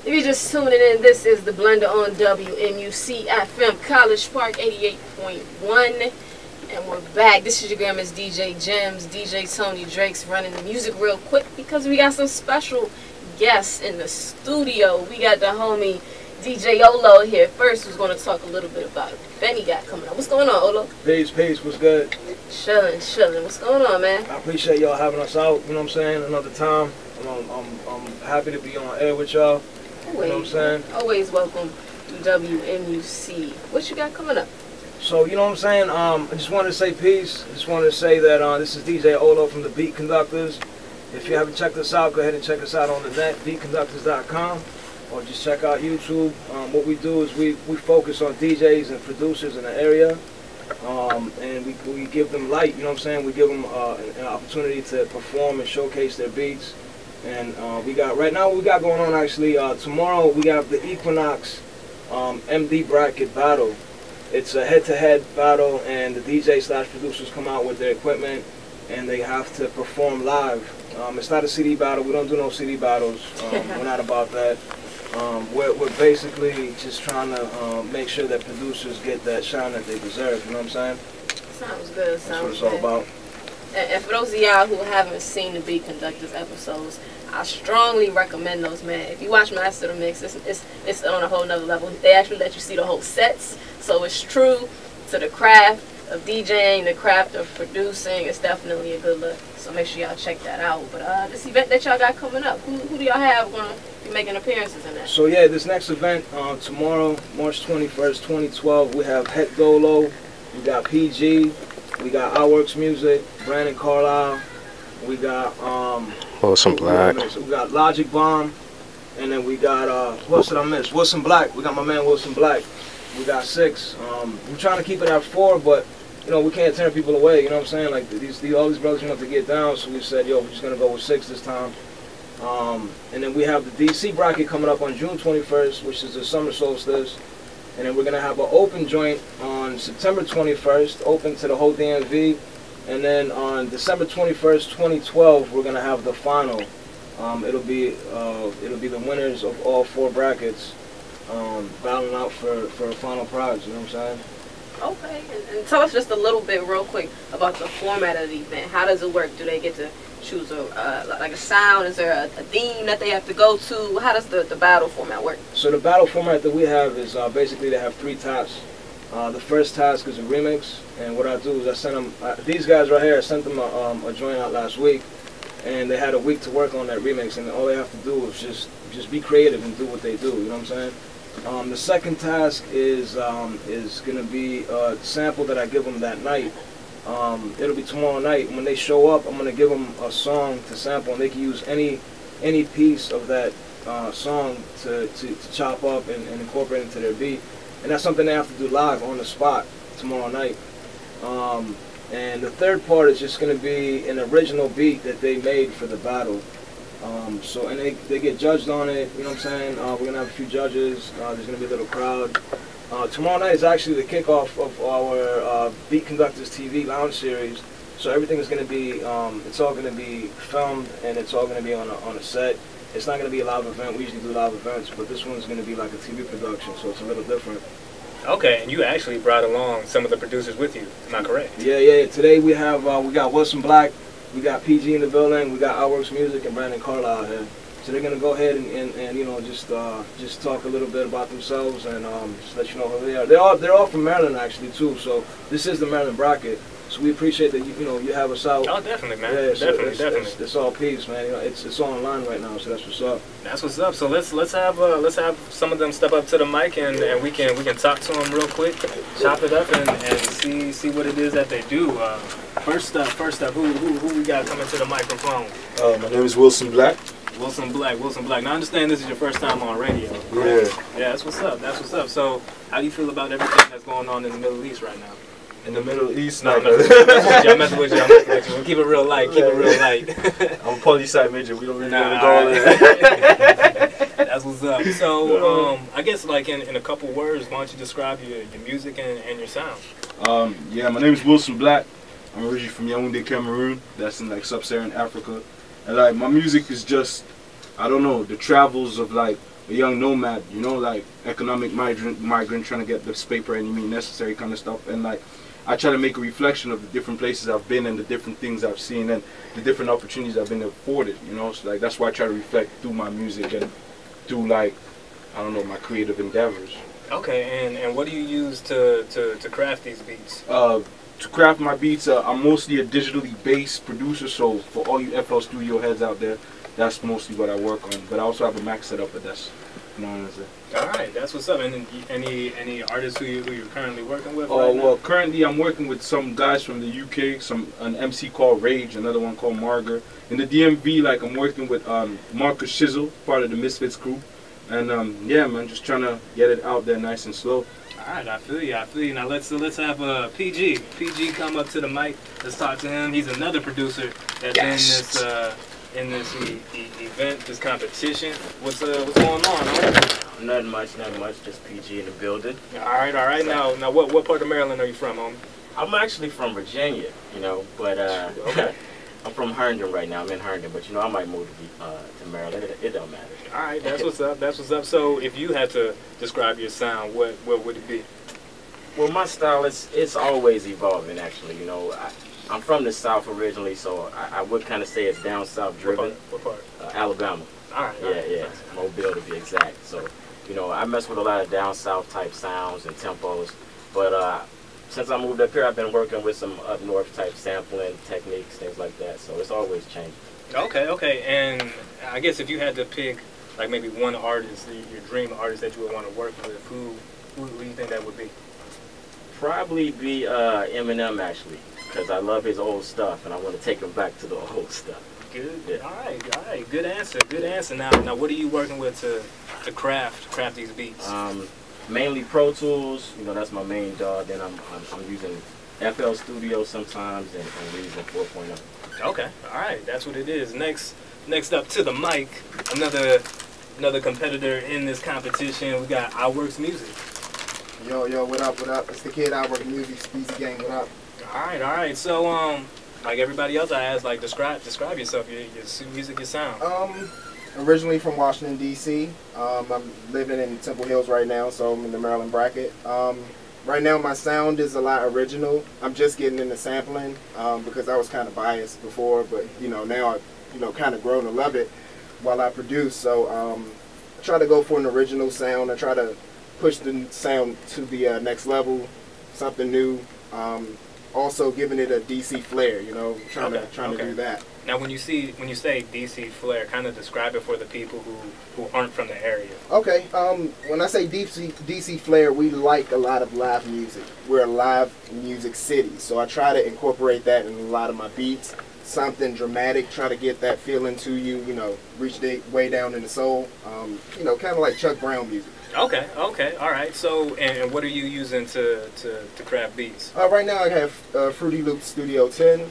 If you're just tuning in, this is The Blender on WMUC FM, College Park 88.1. And we're back. This is your grandma's DJ Gemz, DJ Tony Drake's running the music real quick because we got some special guests in the studio. We got the homie DJ Olo here. First, who's going to talk a little bit about it. Benny got coming up. What's going on, Olo? Peace, what's good? Chillin'. What's going on, man? I appreciate y'all having us out, you know what I'm saying, another time. I'm happy to be on air with y'all. You know what I'm saying? Always welcome to WMUC. What you got coming up? So, you know what I'm saying? I just wanted to say peace. I just wanted to say that this is DJ Olo from the Beat Konductaz. If you haven't checked us out, go ahead and check us out on the net, beatkonductaz.com, or just check out YouTube. What we do is we focus on DJs and producers in the area, and we give them light, you know what I'm saying? We give them an opportunity to perform and showcase their beats. And right now what we got going on actually, tomorrow we got the Equinox MD bracket battle. It's a head-to-head battle, and the DJ/producers come out with their equipment and they have to perform live. It's not a CD battle. We don't do no CD battles. We're not about that. We're basically just trying to make sure that producers get that shine that they deserve, you know what I'm saying? Sounds good. That's what it's all about. And for those of y'all who haven't seen the Beat Konductaz episodes, I strongly recommend those, man. If you watch Master the Mix, it's on a whole nother level. They actually let you see the whole sets, so it's true to the craft of DJing, the craft of producing. It's definitely a good look, so make sure y'all check that out. But this event that y'all got coming up, who do y'all have going to be making appearances in that? So yeah, this next event, tomorrow, March 21st, 2012, we have Head Dolo, we got PG, we got IWorkMusic, Brandon Carlyle, we got Wilson Black. We got Logic Bomb, and then we got who else did I miss? Wilson Black. We got my man Wilson Black. We got 6. We're trying to keep it at 4, but you know we can't turn people away. You know what I'm saying? Like all these brothers want to get down, so we said, yo, we're just gonna go with 6 this time. And then we have the DC bracket coming up on June 21st, which is the summer solstice. And then we're gonna have an open joint on September 21st, open to the whole DMV. And then on December 21st, 2012, we're gonna have the final. It'll be the winners of all 4 brackets battling out for a final prize. You know what I'm saying? Okay, and tell us just a little bit, real quick, about the format of the event. How does it work? Do they get to choose like a sound? Is there a theme that they have to go to? How does the battle format work? So the battle format that we have is basically they have 3 tasks. The first task is a remix, and what I do is I send them, these guys right here, I sent them a joint out last week, and they had a week to work on that remix, and all they have to do is just be creative and do what they do, you know what I'm saying? The second task is going to be a sample that I give them that night. It'll be tomorrow night. When they show up, I'm going to give them a song to sample, and they can use any piece of that song to chop up and incorporate into their beat. And that's something they have to do live on the spot tomorrow night. And the third part is just going to be an original beat that they made for the battle. And they get judged on it, you know what I'm saying? We're going to have a few judges. There's going to be a little crowd. Tomorrow night is actually the kickoff of our Beat Konductaz TV Lounge series. So everything is going to be, it's all going to be filmed, and it's all going to be on a set. It's not going to be a live event. We usually do live events, but this one's going to be like a TV production, so it's a little different. Okay, and you actually brought along some of the producers with you, am I correct? Yeah. Today we have, we got Wilson Black, we got PG in the building, we got IWorkMusic and Brandon Carlyle here. So they're going to go ahead and you know, just talk a little bit about themselves and just let you know who they are. They're all from Maryland actually too, so this is the Maryland bracket. So we appreciate that you have us out. Oh, definitely, man. Yeah, definitely. It's all peace, man. You know, it's all online right now, so that's what's up. That's what's up. So let's have some of them step up to the mic and we can talk to them real quick, chop it up and see what it is that they do. First up, who we got coming to the microphone? My name is Wilson Black. Wilson Black. Now I understand this is your first time on radio. Yeah. Yeah, that's what's up. So how do you feel about everything that's going on in the Middle East right now? In the Middle East, I'm messing with you. We'll keep it real light. I'm a poli-sci major. We don't really want to go all in. That's what's up. So, I guess like in a couple words, why don't you describe your music and your sound? Yeah, my name is Wilson Black. I'm originally from Yaoundé, Cameroon. That's in like sub-Saharan Africa. And like my music is just, I don't know, the travels of like a young nomad, you know, like economic migrant trying to get this paper any means necessary kind of stuff. And like I try to make a reflection of the different places I've been and the different things I've seen and the different opportunities I've been afforded, you know. So like that's why I try to reflect through my music and through, like, I don't know, my creative endeavors. Okay, and what do you use to craft these beats? To craft my beats, I'm mostly a digitally based producer, so for all you FL Studio heads out there, that's mostly what I work on. But I also have a Mac set up, but that's, you know what I'm saying. All right, that's what's up. And any artists who you're currently working with? Oh, well, currently I'm working with some guys from the UK, an MC called Rage, another one called Marger. In the DMV, like, I'm working with Marcus Shizzle, part of the Misfits crew. And yeah, man, just trying to get it out there nice and slow. All right, I feel you. Now let's have PG come up to the mic. Let's talk to him. He's another producer that's in this event, this competition. What's going on? Huh? Nothing much. Just PG in the building. All right. Now what part of Maryland are you from, homie? I'm actually from Virginia, you know, but okay. I'm from Herndon right now. I'm in Herndon, but you know I might move to Maryland. It don't matter. All right, that's what's up. So if you had to describe your sound, what would it be? Well, my style it's always evolving. Actually, you know, I'm from the South originally, so I would kind of say it's down south driven. What part? Alabama. All right. Yeah. Mobile to be exact. So, you know, I mess with a lot of down south type sounds and tempos, but since I moved up here, I've been working with some up north type sampling techniques, things like that. So it's always changing. Okay. And I guess if you had to pick, like, maybe one artist, your dream artist that you would want to work with, who do you think that would be? Probably be Eminem, actually, because I love his old stuff and I want to take him back to the old stuff. Good. Yeah. All right. Good answer. Now, what are you working with to craft these beats? Mainly Pro Tools. You know, that's my main job. Then I'm using FL Studio sometimes and Reason 4.0. Okay. All right. That's what it is. Next up to the mic, another competitor in this competition. We got IWorkMusic. Yo, what up? It's the kid IWorkMusic, Speezy Gang, what up? All right. So, like everybody else, I asked, like, describe yourself, your music, your sound. Originally from Washington, D.C. I'm living in Temple Hills right now, so I'm in the Maryland bracket. Right now, my sound is a lot original. I'm just getting into sampling because I was kind of biased before, but, you know, now I've, kind of grown to love it while I produce. So I try to go for an original sound. I try to push the sound to the next level, something new. Also giving it a DC flair, you know, trying to do that. Now, when you say DC flair, kind of describe it for the people who aren't from the area. Okay, when I say DC flair, we like a lot of live music. We're a live music city, so I try to incorporate that in a lot of my beats. Something dramatic, try to get that feeling to you, you know, reach way down in the soul. You know, kind of like Chuck Brown music. Okay, all right. So, and what are you using to craft beats? Right now I have Fruity Loops Studio 10.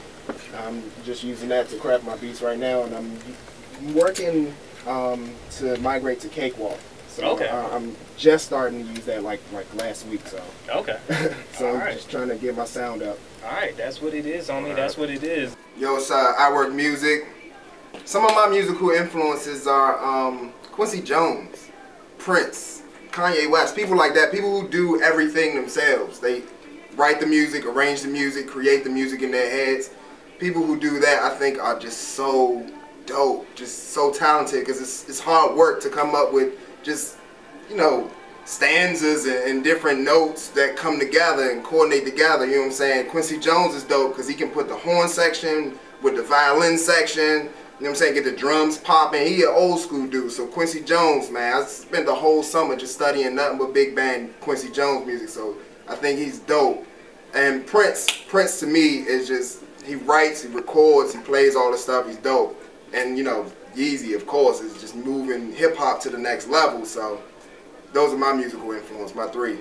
I'm just using that to craft my beats right now, and I'm working to migrate to Cakewalk. So okay. I'm just starting to use that like last week. So okay. So I'm just trying to get my sound up. All right, that's what it is, homie. That's what it is. Yo, it's IWorkMusic. Some of my musical influences are Quincy Jones, Prince, Kanye West, people like that, people who do everything themselves. They write the music, arrange the music, create the music in their heads. People who do that, I think, are just so dope, just so talented, because it's hard work to come up with just, you know, stanzas and different notes that come together and coordinate together, you know what I'm saying? Quincy Jones is dope because he can put the horn section with the violin section, you know what I'm saying, get the drums popping. He an old school dude, so Quincy Jones, man, I spent the whole summer just studying nothing but big band Quincy Jones music, so I think he's dope. And Prince to me is just, he writes, he records, he plays all the stuff, he's dope. And you know, Yeezy, of course, is just moving hip hop to the next level, so those are my musical influence, my three.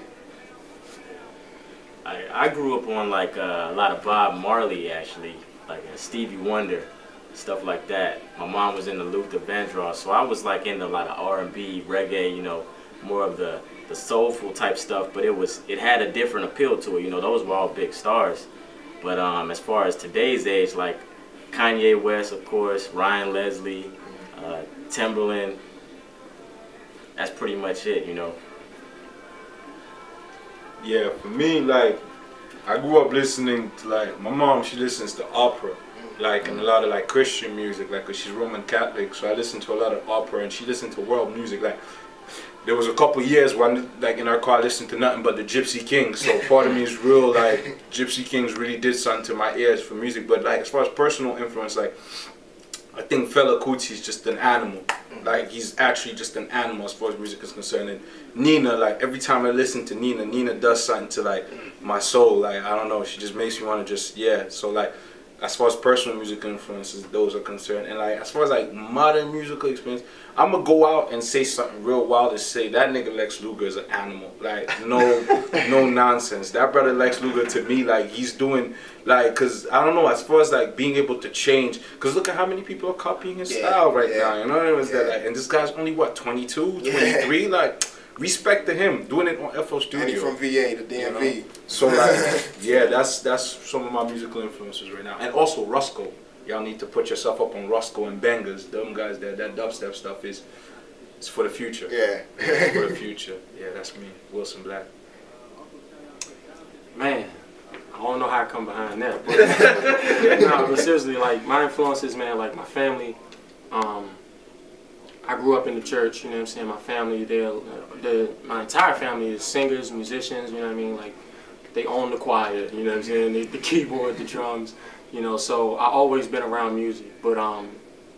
I grew up on like a lot of Bob Marley, actually, like Stevie Wonder, stuff like that. My mom was into Luther Vandross, so I was like into a lot of R&B, reggae, you know, more of the soulful type stuff, but it had a different appeal to it, you know, those were all big stars. But as far as today's age, like Kanye West, of course, Ryan Leslie, Timberland, that's pretty much it, you know. Yeah, for me, like, I grew up listening to, like, my mom, she listens to opera, like, and a lot of, like, Christian music, like, 'cause she's Roman Catholic, so I listen to a lot of opera, and she listened to world music, like, there was a couple years when, like, in our car, I listened to nothing but the Gypsy Kings, so part of me is real, like, Gypsy Kings really did something to my ears for music, but, like, as far as personal influence, like, I think Fela Kuti is just an animal. Like, he's actually just an animal as far as music is concerned. And Nina, like, every time I listen to Nina, Nina does something to, like, my soul. Like, I don't know, she just makes me want to just, yeah. So, like, as far as personal music influences, those are concerned. And, like, as far as, like, modern musical experience, I'm going to go out and say something real wild and say that nigga Lex Luger is an animal. Like, no nonsense. That brother Lex Luger, to me, like, he's doing, like, because, I don't know, as far as, like, being able to change, because look at how many people are copying his style right now, you know what I mean? That, like, and this guy's only, what, 22, 23? Like, respect to him, doing it on FL Studio. And he from VA, the DMV. You know? So, like, yeah, that's some of my musical influences right now. And also Rusko. Y'all need to put yourself up on Rusko and Bangers. Them guys, that dubstep stuff is for the future. Yeah. It's for the future. Yeah, that's me, Wilson Black. Man, I don't know how I come behind that. But, no, but seriously, like, my influences, man, like, my family, I grew up in the church, you know what I'm saying? My family, my entire family is singers, musicians, you know what I mean? Like, they own the choir, you know what I'm saying? The keyboard, the drums, you know, so I always been around music. But,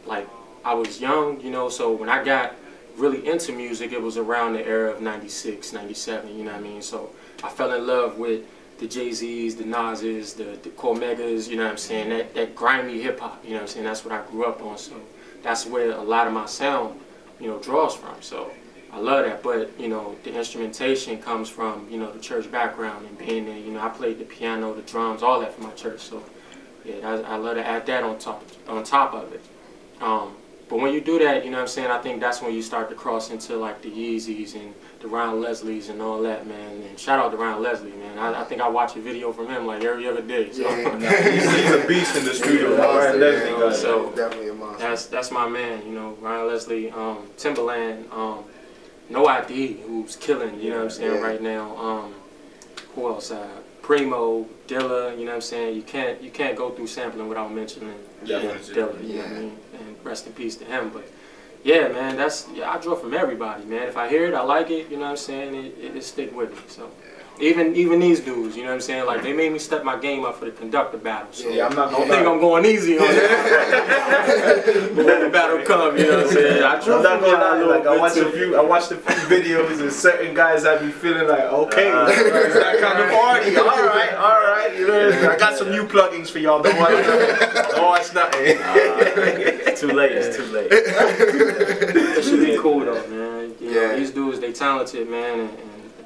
like, I was young, you know, so when I got really into music, it was around the era of 96, 97, you know what I mean? So I fell in love with the Jay-Z's, the Nas's, the Cormegas, you know what I'm saying? That grimy hip-hop, you know what I'm saying? That's what I grew up on, so that's where a lot of my sound, you know, draws from. So I love that, but, you know, the instrumentation comes from, you know, the church background and being there. You know, I played the piano, the drums, all that for my church. So, yeah, I love to add that on top of it. But when you do that, you know what I'm saying, I think that's when you start to cross into, like, the Yeezys and the Ron Leslie's and all that, man. And shout out to Ron Leslie, man. I think I watch a video from him, like, every other day. So. He's a beast in the studio. Ron Leslie, you know, so definitely a monster. that's my man, you know, Ron Leslie, Timberland, No ID, who's killing, you know what I'm saying, right now. Who else? Primo, Dilla, you know what I'm saying? You can't go through sampling without mentioning Dilla, you know what I mean? And rest in peace to him. But yeah, man, I draw from everybody, man. If I hear it, I like it, you know what I'm saying? It stick with me. So even these dudes, you know what I'm saying? Like, they made me step my game up for the conductor battle. So yeah, I'm not don't think I'm going easy on that. But when the battle come, you know what I'm saying? I'm not gonna lie, like, I watched a few videos and certain guys have me feeling like, okay, it's that kind of party. All right, you know, I got some new plugins for y'all. Don't worry. Oh, it's nothing. It's too late. It's too late. It should be cool though, man. You know, these dudes, they talented, man, and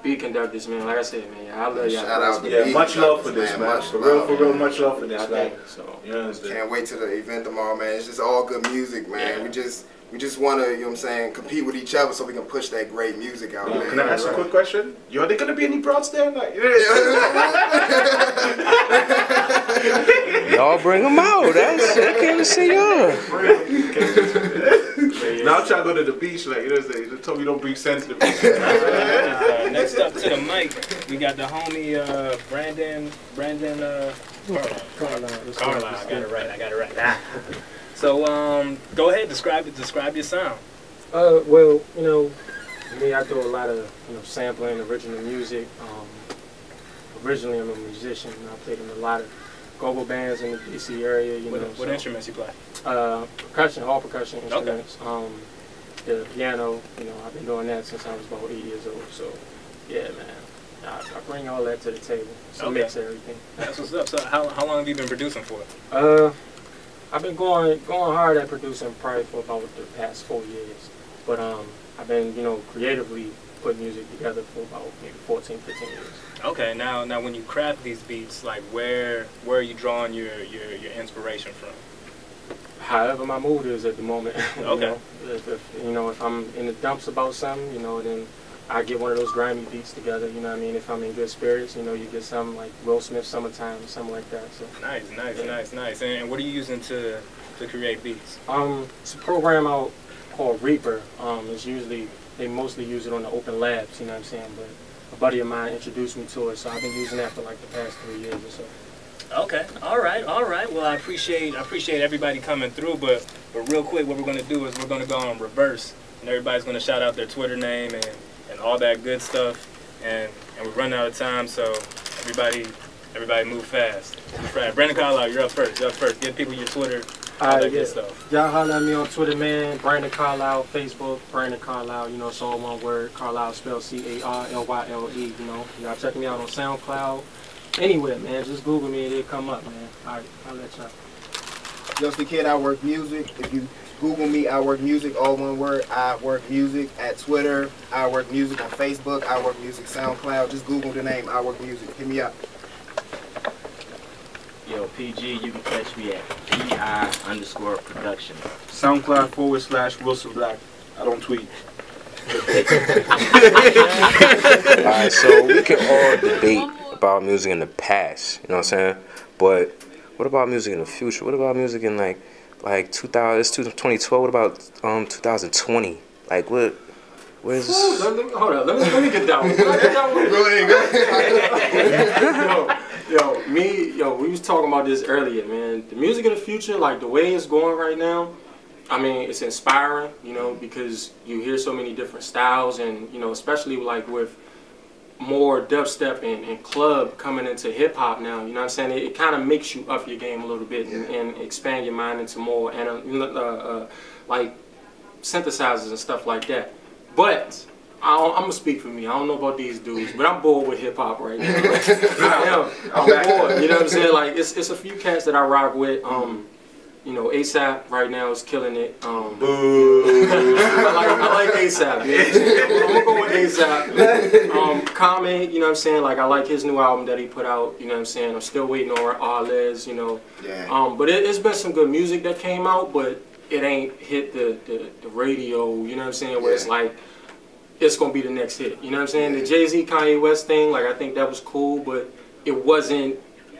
Beat Konductaz, man. Like I said, man, I love y'all. Shout out to yeah, much love for this, man. For real, much love for this, man. So, you understand? Can't wait till the event tomorrow, man. It's just all good music, man. We just want to, you know what I'm saying, compete with each other so we can push that great music out, man. Can I ask a quick question? Are there gonna be any broads there? Like, y'all bring them out. I can't see y'all. Now I'm trying to go to the beach, like, you know what I'm saying? They told me don't bring sense to the beach. Next up to the mic, we got the homie Brandon Carlyle. I got it right. So go ahead, describe your sound. Well, you know, me, I do a lot of, you know, sampling original music. Originally, I'm a musician. I played in a lot of go-go bands in the DC area. You know, what instruments you play? Percussion, all percussion instruments. Okay. The piano, you know, I've been doing that since I was about 8 years old. So, yeah, man, I bring all that to the table. It's a mix of everything. That's what's up. So, how long have you been producing for? I've been going hard at producing probably for about the past 4 years. But I've been, you know, creatively putting music together for about maybe 14, 15 years. Okay, now when you craft these beats, like where are you drawing your inspiration from? However my mood is at the moment. Okay. You know, if I'm in the dumps about something, you know, then I get one of those grimy beats together, you know what I mean? If I'm in good spirits, you know, you get something like Will Smith Summertime or something like that. So nice. And what are you using to create beats? It's a program out called Reaper. It's usually they mostly use it on the open labs, you know what I'm saying? But a buddy of mine introduced me to it, so I've been using that for like the past 3 years or so. Okay, all right. Well, I appreciate everybody coming through, but real quick, what we're gonna do is we're gonna go on reverse, and everybody's gonna shout out their Twitter name and all that good stuff, and we're running out of time, so everybody move fast. Brandon Carlyle, you're up first. Give people your Twitter, all that good stuff. Y'all holler at me on Twitter, man. Brandon Carlyle, Facebook, Brandon Carlyle. You know, it's all one word. Carlyle spelled Carlyle. You know, y'all check me out on SoundCloud. Anywhere, man. Just Google me and it'll come up, man. All right, I'll let y'all. Just the Kid, IWorkMusic. If you Google me, IWorkMusic, all one word, IWorkMusic. At Twitter, IWorkMusic. On Facebook, IWorkMusic. SoundCloud. Just Google the name IWorkMusic. Hit me up. Yo, PG, you can catch me at PI_production. SoundCloud/Wilson Black. I don't tweet. Alright, so we can all debate about music in the past, you know what I'm saying? But what about music in the future? What about music in like 2000? It's 2012. What about 2020? Like where's this? Hold on, let me get that one. We was talking about this earlier, man. The music of the future, like the way it's going right now, I mean, it's inspiring, you know, because you hear so many different styles, and you know, especially like with more dubstep and club coming into hip hop now, you know what I'm saying? It kind of makes you up your game a little bit and expand your mind into more like synthesizers and stuff like that. But I'm gonna speak for me. I don't know about these dudes, but I'm bored with hip hop right now. I'm bored. You know what I'm saying? Like it's a few cats that I rock with. You know, ASAP right now is killing it. I like ASAP. Yeah. I'm gonna go with ASAP. Common, you know what I'm saying? Like I like his new album that he put out. You know what I'm saying? I'm still waiting on Arles. You know. Yeah. But it's been some good music that came out, but it ain't hit the radio. You know what I'm saying? Where it's like it's gonna be the next hit. You know what I'm saying? The Jay-Z Kanye West thing, like I think that was cool, but it wasn't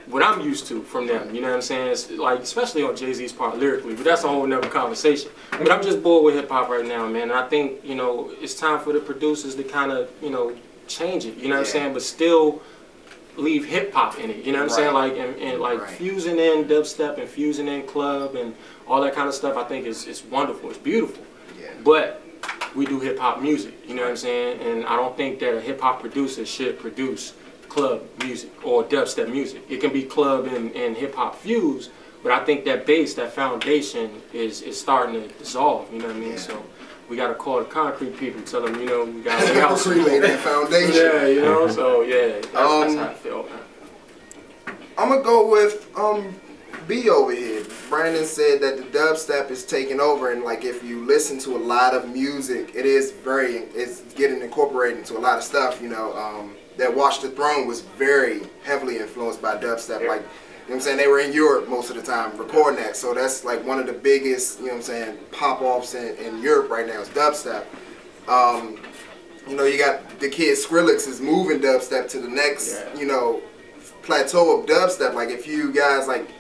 what I'm used to from them, you know what I'm saying? It's like, especially on Jay-Z's part lyrically, but that's a whole nother conversation. But I'm just bored with hip hop right now, man. And I think, you know, it's time for the producers to kind of, you know, change it, you know what I'm saying? But still leave hip hop in it, you know what I'm saying? Like, and like fusing in dubstep and fusing in club and all that kind of stuff, I think it's wonderful, it's beautiful. But we do hip hop music, you know what I'm saying? And I don't think that a hip hop producer should produce club music or dubstep music. It can be club and hip hop fused, but I think that base, that foundation is starting to dissolve, you know what I mean? So we got to call the concrete people, tell them, you know, we got to lay out that foundation. Yeah, you know, so yeah, that's how I feel. I'm going to go with B over here. Brandon said that the dubstep is taking over, and like if you listen to a lot of music, it's getting incorporated into a lot of stuff, you know. That Watch the Throne was very heavily influenced by dubstep. Like, you know what I'm saying? They were in Europe most of the time recording that. So that's like one of the biggest, you know what I'm saying, pop-offs in Europe right now is dubstep. You know, you got the kid Skrillex is moving dubstep to the next, you know, plateau of dubstep. Like if you guys like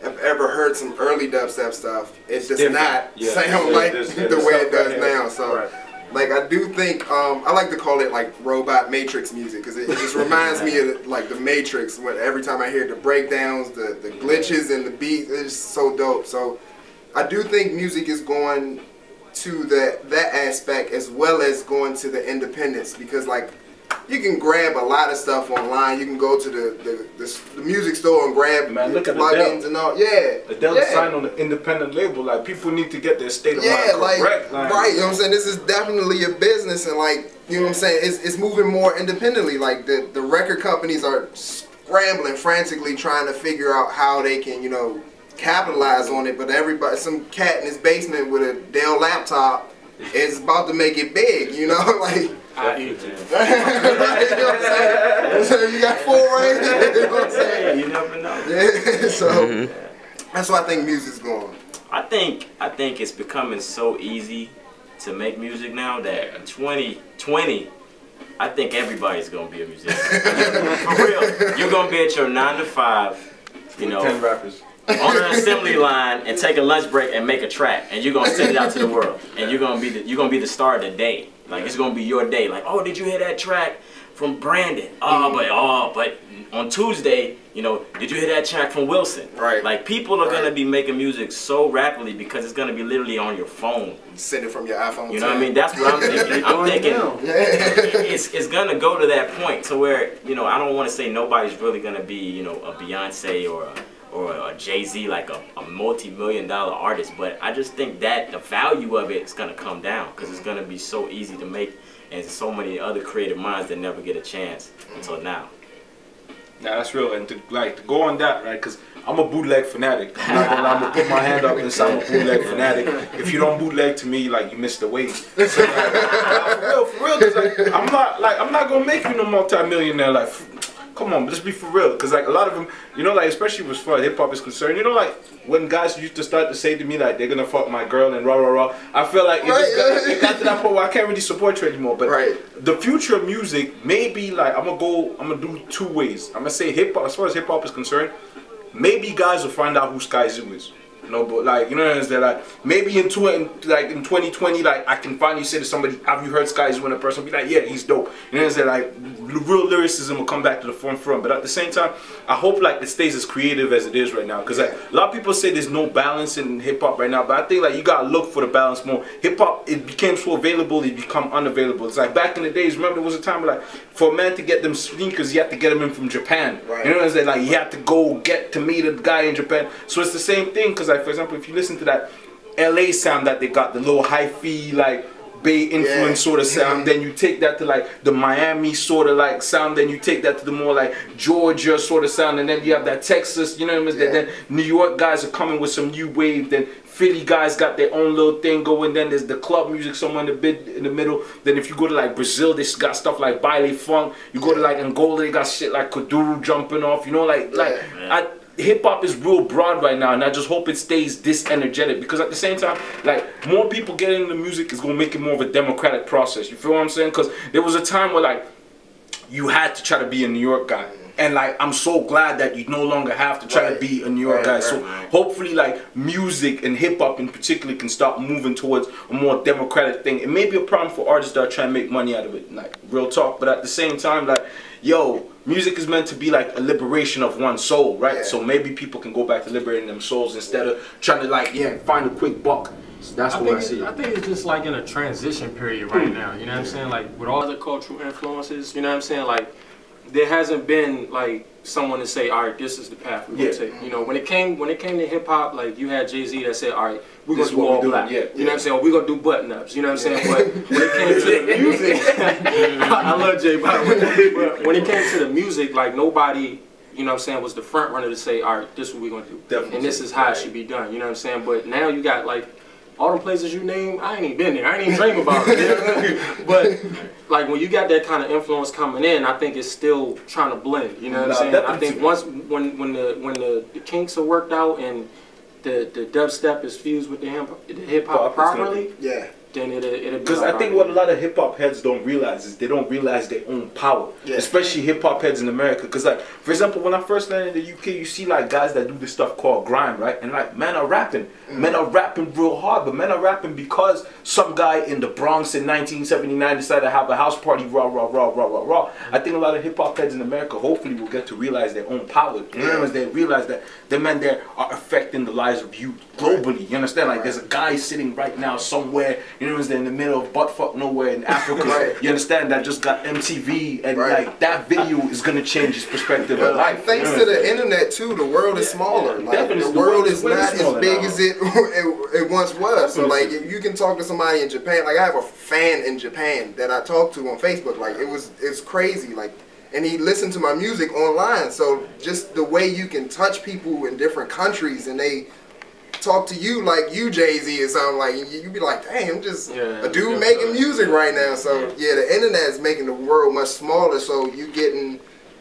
have ever heard some early dubstep stuff, it does not sound like the way it does now. So. Like I do think I like to call it like robot Matrix music because it just reminds me of like the Matrix. When every time I hear the breakdowns, the glitches and the beat, it's so dope. So I do think music is going to that aspect as well as going to the independence, because like you can grab a lot of stuff online. You can go to the music store and grab plugins and all. Adele signed on the independent label. Like people need to get their state of mind correct. Right, you know what I'm saying? This is definitely a business, and like, you know what I'm saying? It's moving more independently. Like the record companies are scrambling frantically trying to figure out how they can, you know, capitalize on it. But everybody, some cat in his basement with a Dell laptop is about to make it big, you know, like. I eat it. You know what I'm saying? You got 4 right here. You know what I'm saying? You never know. Yeah, so that's why I think music's going. I think it's becoming so easy to make music now that in 2020, I think everybody's gonna be a musician. For real, you're gonna be at your 9 to 5, you know, 10 rappers. on an assembly line and take a lunch break and make a track, and you're gonna send it out to the world, and you're gonna be the star of the day. Like it's gonna be your day. Like, oh, did you hear that track from Brandon? But on Tuesday, you know, did you hear that track from Wilson? Right. Like people are gonna be making music so rapidly because it's gonna be literally on your phone. Send it from your iPhone. You know what I mean? That's what I'm thinking. I'm thinking it's gonna go to that point to where, you know, I don't want to say nobody's really gonna be, you know, a Beyonce or a Jay-Z, like a multi-million-dollar artist, but I just think that the value of it is gonna come down because it's gonna be so easy to make, and so many other creative minds that never get a chance until now. Yeah, that's real. And to go on that, right? Because I'm a bootleg fanatic. I'm not gonna lie, I'm gonna put my hand up and say I'm a bootleg fanatic. If you don't bootleg to me, like, you missed the wave. So, like, for real, because I'm not gonna make you no multi-millionaire. Like, come on, just be for real. Because like a lot of them, you know, like especially as far as hip hop is concerned, you know, like when guys used to start to say to me like they're gonna fuck my girl and rah rah rah, I feel like it got to that point where I can't really support you anymore. But the future of music may be like I'm gonna do two ways. I'm gonna say hip hop, as far as hip hop is concerned, maybe guys will find out who Sky Zoo is. No, but like, you know what I'm saying? Like maybe in 2020, like I can finally say to somebody, have you heard Sky Zoo? And a person will be like, yeah, he's dope. You know what I'm saying? Like real lyricism will come back to the forefront. But at the same time, I hope like it stays as creative as it is right now. Because like a lot of people say there's no balance in hip hop right now, but I think like you gotta look for the balance more. Hip hop, it became so available, it become unavailable. It's like back in the days, remember there was a time where like for a man to get them sneakers, you had to get them in from Japan. Right. You know what I'm saying? Like you had to go get to meet a guy in Japan. So it's the same thing. Because like for example, if you listen to that LA sound that they got, the little hi-fi like Bay influence sort of sound, then you take that to like the Miami sort of like sound, then you take that to the more like Georgia sort of sound, and then you have that Texas, you know what I mean? Then New York guys are coming with some new wave, then Philly guys got their own little thing going, then there's the club music somewhere in the middle. Then if you go to like Brazil, they got stuff like baile funk. You go to like Angola, they got shit like Kuduro jumping off, you know, hip hop is real broad right now, and I just hope it stays this energetic, because at the same time, like more people getting into music is gonna make it more of a democratic process. You feel what I'm saying? Because there was a time where like you had to try to be a New York guy, and like I'm so glad that you no longer have to try to be a New York guy. So hopefully like music and hip hop in particular can start moving towards a more democratic thing. It may be a problem for artists that are trying to make money out of it, like real talk, but at the same time, like yo, music is meant to be like a liberation of one's soul, right? So maybe people can go back to liberating them souls instead of trying to like, find a quick buck. So that's what I see. I think it's just like in a transition period right now, you know what I'm saying? Like with all the cultural influences, you know what I'm saying? Like there hasn't been like someone to say, all right, this is the path we're gonna take. You know, when it came to hip hop, like you had Jay-Z that said, all right, we're gonna do all black. You know what I'm saying? Or we're gonna do button ups. You know what I'm saying? But when it came to the music, I love Jay, by the way. But when it came to the music, like nobody, you know what I'm saying, was the front runner to say, all right, this is what we're gonna do. Definitely. And this is how it should be done. You know what I'm saying? But now you got like all the places you name, I ain't even been there. I ain't even dream about it. You know? But like when you got that kind of influence coming in, I think it's still trying to blend. You know what I'm saying? I think once when the kinks are worked out and the dubstep is fused with the hip hop properly, then it'll be. Because I think what a lot of hip hop heads don't realize is they don't realize their own power, especially hip hop heads in America. Because like for example, when I first landed in the UK, you see like guys that do this stuff called grime, right? And like men are rapping real hard, but men are rapping because some guy in the Bronx in 1979 decided to have a house party, rah rah rah rah rah rah. I think a lot of hip hop heads in America hopefully will get to realize their own power. You know, they realize that the men there are affecting the lives of youth globally. You understand? Like there's a guy sitting right now somewhere, you know, in the middle of buttfuck nowhere in Africa. You understand? That just got MTV, and like that video is gonna change his perspective of life. Thanks to the internet too, the world is smaller. Like, the world is not as big as it once was. So like if you can talk to somebody in Japan, like I have a fan in Japan that I talked to on Facebook. Like it's crazy. Like, and he listened to my music online. So just the way you can touch people in different countries and they talk to you like you Jay-Z or something, like you be like, dang, I'm just a dude making music right now. So yeah, the internet is making the world much smaller, so you getting,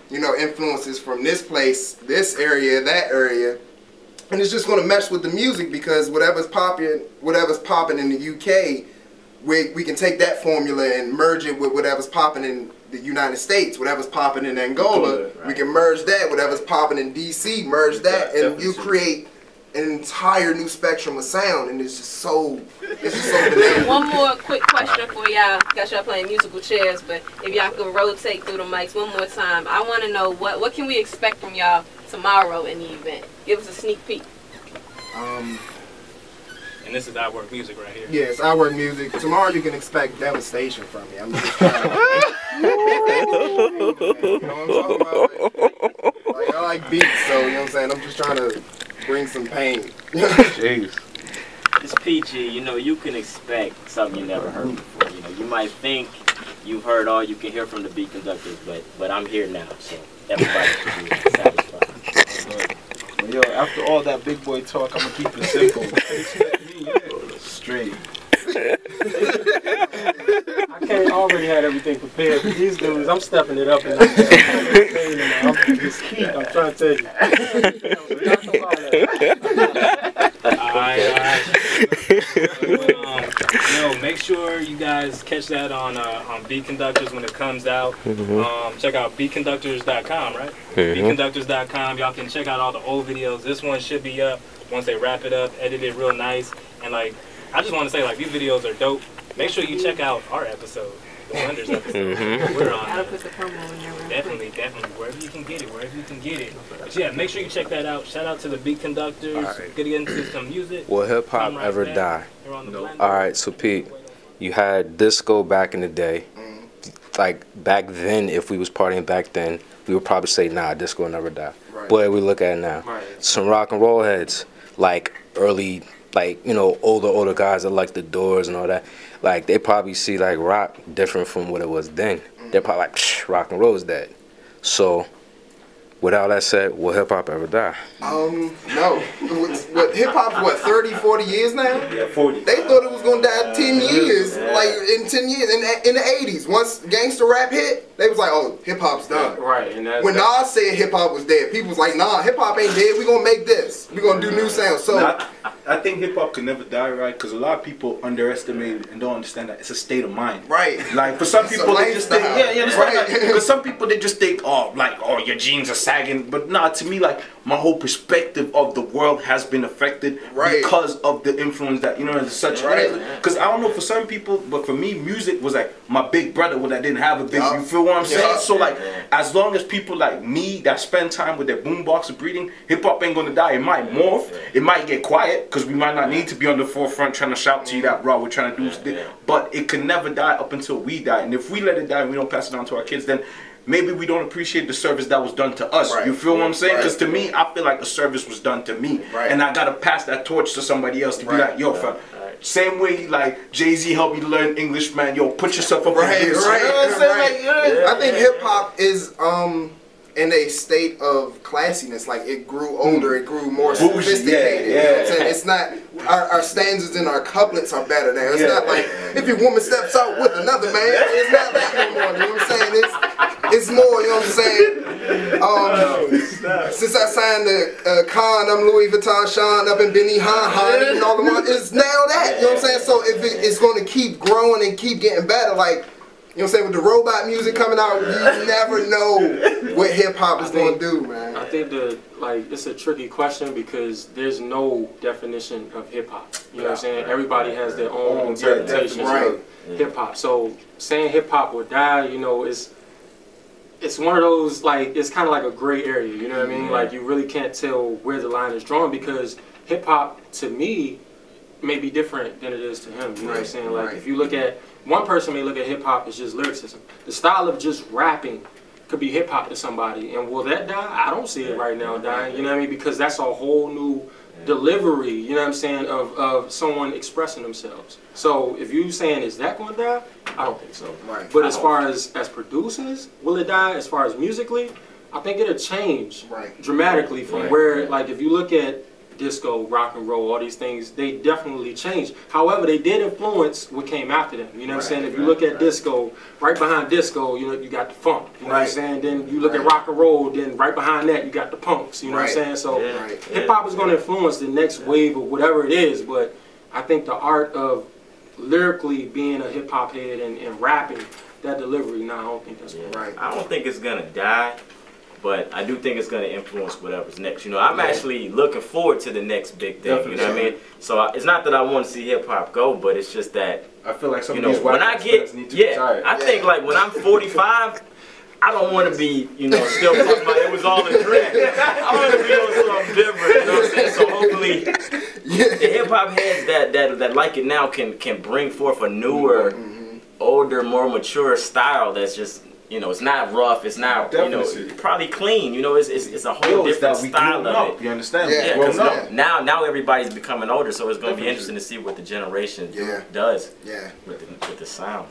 you know, influences from this place, this area, that area, and it's just going to mess with the music, because whatever's popping in the UK, we can take that formula and merge it with whatever's popping in the United States, whatever's popping in Angola, we can merge that, whatever's popping in DC, merge that, and you create an entire new spectrum of sound, and it's just so bananas. One more quick question for y'all. Got y'all playing musical chairs, but if y'all could rotate through the mics one more time, I want to know what can we expect from y'all tomorrow in the event? Give us a sneak peek. And this is IWorkMusic right here. Yes, IWorkMusic. Tomorrow you can expect devastation from me. I'm just trying to, you know what I'm talking about? Like, I like beats, so you know what I'm saying? I'm just trying to bring some pain. Jeez. It's PG, you know, you can expect something you never heard before. You know, you might think you've heard all you can hear from the Beat Conductors, but I'm here now, so everybody should be satisfied. Well, yo, after all that big boy talk, I'm gonna keep it simple. Straight. I can't already have everything prepared. For these dudes, I'm stepping it up, and I'm just keep. I'm trying to tell you. Alright. Make sure you guys catch that on Beat Conductors when it comes out. Check out beatconductors.com, right? Beatconductors.com. Y'all can check out all the old videos. This one should be up once they wrap it up, edit it real nice. And like, I just want to say, like, these videos are dope. Make sure you check out our episode, the Wonders episode. We're on. I'll put the promo in there. Definitely. Wherever you can get it, But yeah, make sure you check that out. Shout out to the Beat Conductors. Right. Get into some music. Will hip hop ever die? No. Alright, so Pete, you had disco back in the day. Like back then, if we was partying back then, we would probably say, nah, disco will never die. Right. But we look at it now. Right. Some rock and roll heads, like early, like, you know, older guys that like the Doors and all that, like they probably see like rock different from what it was then. They're probably like, psh, rock and roll is dead. So with all that said, will hip hop ever die? No. What hip hop, 30, 40 years now? Yeah, 40. They thought it was gonna die 10 years, like in 10 years, in the 80s. Once gangster rap hit, they was like, oh, hip hop's done. Right, and that's, When Nas said hip hop was dead, people was like, nah, hip hop ain't dead. We gonna make this. We gonna do new sounds. So I think hip hop can never die, right? Because a lot of people underestimate and don't understand that it's a state of mind. right. Like for some people, they just think, Right. Because some people they just think, oh, your jeans are sagging. But nah, to me, like my whole perspective of the world has been affected because of the influence that and such. Because I don't know for some people, but for me, music was like my big brother when I didn't have a big. You feel what I'm saying? So like, as long as people like me that spend time with their boombox and breathing, hip hop ain't gonna die. It might morph, it might get quiet because we might not need to be on the forefront trying to shout to you that bro, we're trying to do this. But it can never die up until we die. And if we let it die and we don't pass it on to our kids, then maybe we don't appreciate the service that was done to us. You feel what I'm saying? Because to me, I feel like a service was done to me. And I gotta pass that torch to somebody else to be like, yo, fam. Same way like Jay-Z helped me to learn English, man. Yo, put yourself up in this. You know what I'm saying? I think hip hop is in a state of classiness. Like it grew older, it grew more sophisticated. You know what I'm saying? It's not our stanzas and our couplets are better now. It's not like if your woman steps out with another man, it's not that no more. You know what I'm saying? It's more, you know what I'm saying? Since I signed the Con, I'm Louis Vuitton, Sean up in Benny Han and all the money, it's now that. You know what I'm saying? So if it's going to keep growing and keep getting better, like. You know what I'm saying? With the robot music coming out, you never know what hip hop is going to do, man. I think it's a tricky question because there's no definition of hip hop. You know what I'm saying? Everybody has their own interpretation of hip hop. So saying hip hop will die, it's one of those, like, it's kind of like a gray area. You know what I mean? Like you really can't tell where the line is drawn because hip hop to me may be different than it is to him. You know what I'm saying? Like if you look at one person may look at hip hop as just lyricism. The style of just rapping could be hip hop to somebody, and will that die? I don't see it right now dying. You know what I mean? Because that's a whole new delivery. You know what I'm saying? Of someone expressing themselves. So if you saying is that going to die? I don't think so. But as far as producers, will it die? As far as musically, I think it'll change dramatically from where, like, if you look at disco, rock and roll, all these things, they definitely changed. However, they did influence what came after them. You know what I'm saying? If you look at disco, right behind disco, you got the funk. You know what I'm saying? Then you look at rock and roll, then right behind that, you got the punks. You know what I'm saying? So hip hop is going to influence the next wave of whatever it is, but I think the art of lyrically being a hip hop head and rapping, that delivery, I don't think that's right. I don't think it's going to die. But I do think it's going to influence whatever's next. You know, I'm actually looking forward to the next big thing. Definitely. You know what I mean? So it's not that I want to see hip hop go, but it's just that I feel like some you of know these when white I get need to retire. I think like when I'm 45. I don't want to be, you know, still talking about it was all a dream. I want to be on something different, you know what I'm saying? So hopefully, the hip hop heads that like it now can bring forth a newer, older, more mature style that's just, you know, it's not rough, it's not, you know, probably clean. You know, it's a whole different style of it. You understand? Yeah, because now everybody's becoming older, so it's going to be interesting to see what the generation does with the sound.